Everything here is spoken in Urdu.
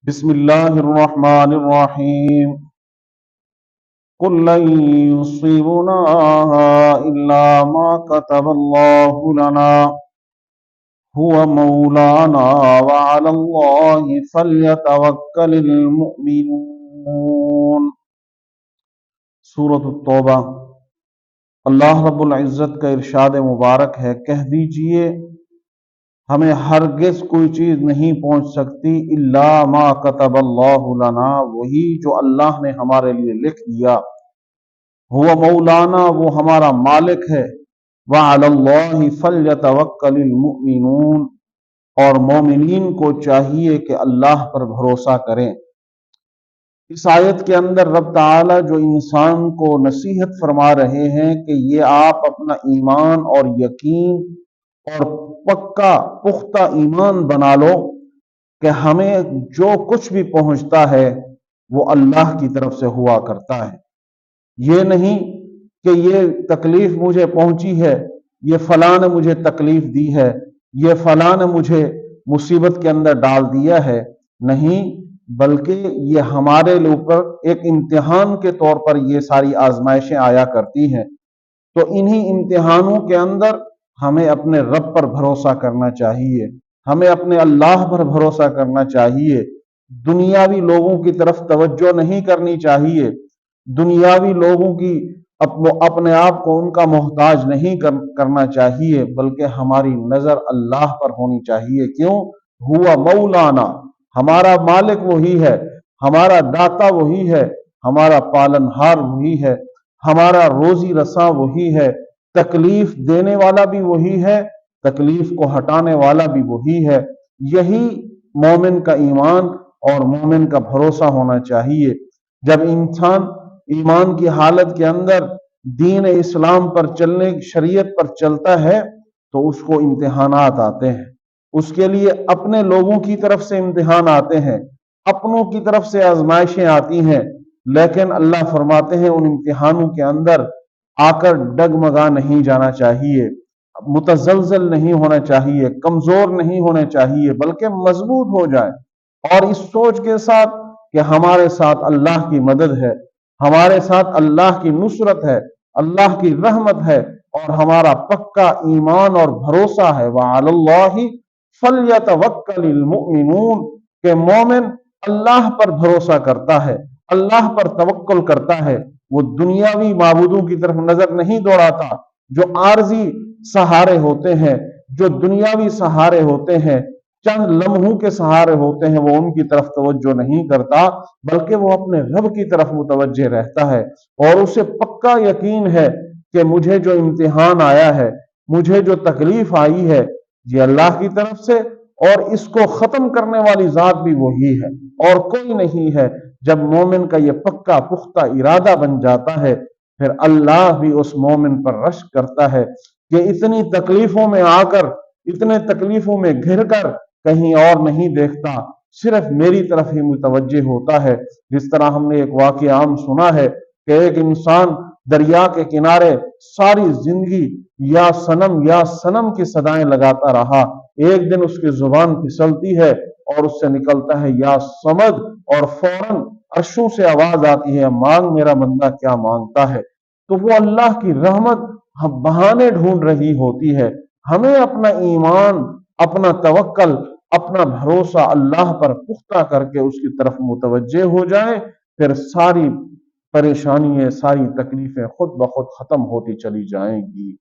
بسم اللہ الرحمن الرحیم قل لن يصيبنا إلا ما كتب الله لنا هو مولانا وعلى الله فليتوكل المؤمنون۔ سورۃ التوبہ۔ اللہ رب العزت کا ارشاد مبارک ہے، کہہ دیجئے ہمیں ہرگز کوئی چیز نہیں پہنچ سکتی الا ما کتب اللہ لنا، وہی جو اللہ نے ہمارے لیے لکھ دیا۔ هو مولانا، وہ ہمارا مالک ہے۔ وعلی اللہ فلیتوکل المؤمنون، اور مومنین کو چاہیے کہ اللہ پر بھروسہ کریں۔ اس آیت کے اندر رب تعالی جو انسان کو نصیحت فرما رہے ہیں کہ یہ آپ اپنا ایمان اور یقین اور پکا پختہ ایمان بنا لو کہ ہمیں جو کچھ بھی پہنچتا ہے وہ اللہ کی طرف سے ہوا کرتا ہے۔ یہ نہیں کہ یہ تکلیف مجھے پہنچی ہے، یہ فلاں نے مجھے تکلیف دی ہے، یہ فلاں نے مجھے مصیبت کے اندر ڈال دیا ہے، نہیں، بلکہ یہ ہمارے اوپر ایک امتحان کے طور پر یہ ساری آزمائشیں آیا کرتی ہیں۔ تو انہی امتحانوں کے اندر ہمیں اپنے رب پر بھروسہ کرنا چاہیے، ہمیں اپنے اللہ پر بھروسہ کرنا چاہیے۔ دنیاوی لوگوں کی طرف توجہ نہیں کرنی چاہیے، دنیاوی لوگوں کی اپنے آپ کو ان کا محتاج نہیں کرنا چاہیے، بلکہ ہماری نظر اللہ پر ہونی چاہیے۔ کیوں؟ ہوا مولانا، ہمارا مالک وہی ہے، ہمارا داتا وہی ہے، ہمارا پالنہار وہی ہے، ہمارا روزی رساں وہی ہے، تکلیف دینے والا بھی وہی ہے، تکلیف کو ہٹانے والا بھی وہی ہے۔ یہی مومن کا ایمان اور مومن کا بھروسہ ہونا چاہیے۔ جب انسان ایمان کی حالت کے اندر دین اسلام پر چلنے، شریعت پر چلتا ہے تو اس کو امتحانات آتے ہیں، اس کے لیے اپنے لوگوں کی طرف سے امتحان آتے ہیں، اپنوں کی طرف سے آزمائشیں آتی ہیں، لیکن اللہ فرماتے ہیں ان امتحانوں کے اندر آ کر ڈگمگا نہیں جانا چاہیے، متزلزل نہیں ہونا چاہیے، کمزور نہیں ہونا چاہیے، بلکہ مضبوط ہو جائے، اور اس سوچ کے ساتھ کہ ہمارے ساتھ اللہ کی مدد ہے، ہمارے ساتھ اللہ کی نصرت ہے، اللہ کی رحمت ہے، اور ہمارا پکا ایمان اور بھروسہ ہے۔ وعلی اللہ فلیتوکل المؤمنون، کہ مومن اللہ پر بھروسہ کرتا ہے، اللہ پر توکل کرتا ہے، وہ دنیاوی معبودوں کی طرف نظر نہیں دوڑاتا۔ جو عارضی سہارے ہوتے ہیں، جو دنیاوی سہارے ہوتے ہیں، چند لمحوں کے سہارے ہوتے ہیں، وہ ان کی طرف توجہ نہیں کرتا، بلکہ وہ اپنے رب کی طرف متوجہ رہتا ہے، اور اسے پکا یقین ہے کہ مجھے جو امتحان آیا ہے، مجھے جو تکلیف آئی ہے، یہ اللہ کی طرف سے، اور اس کو ختم کرنے والی ذات بھی وہی ہے اور کوئی نہیں ہے۔ جب مومن کا یہ پکا پختہ ارادہ بن جاتا ہے، پھر اللہ بھی اس مومن پر رشک کرتا ہے کہ اتنی تکلیفوں میں آ کر، اتنے تکلیفوں میں گھر کر کہیں اور نہیں دیکھتا، صرف میری طرف ہی متوجہ ہوتا ہے۔ جس طرح ہم نے ایک واقعہ عام سنا ہے کہ ایک انسان دریا کے کنارے ساری زندگی یا سنم کی صدائیں لگاتا رہا، ایک دن اس کی زبان پھسلتی ہے اور اس سے نکلتا ہے یا سمد، اور فوراً عرشوں سے آواز آتی ہے، مانگ میرا بندہ کیا مانگتا ہے۔ تو وہ اللہ کی رحمت بہانے ڈھونڈ رہی ہوتی ہے۔ ہمیں اپنا ایمان، اپنا توکل، اپنا بھروسہ اللہ پر پختہ کر کے اس کی طرف متوجہ ہو جائیں، پھر ساری پریشانیاں، ساری تکلیفیں خود بخود ختم ہوتی چلی جائیں گی۔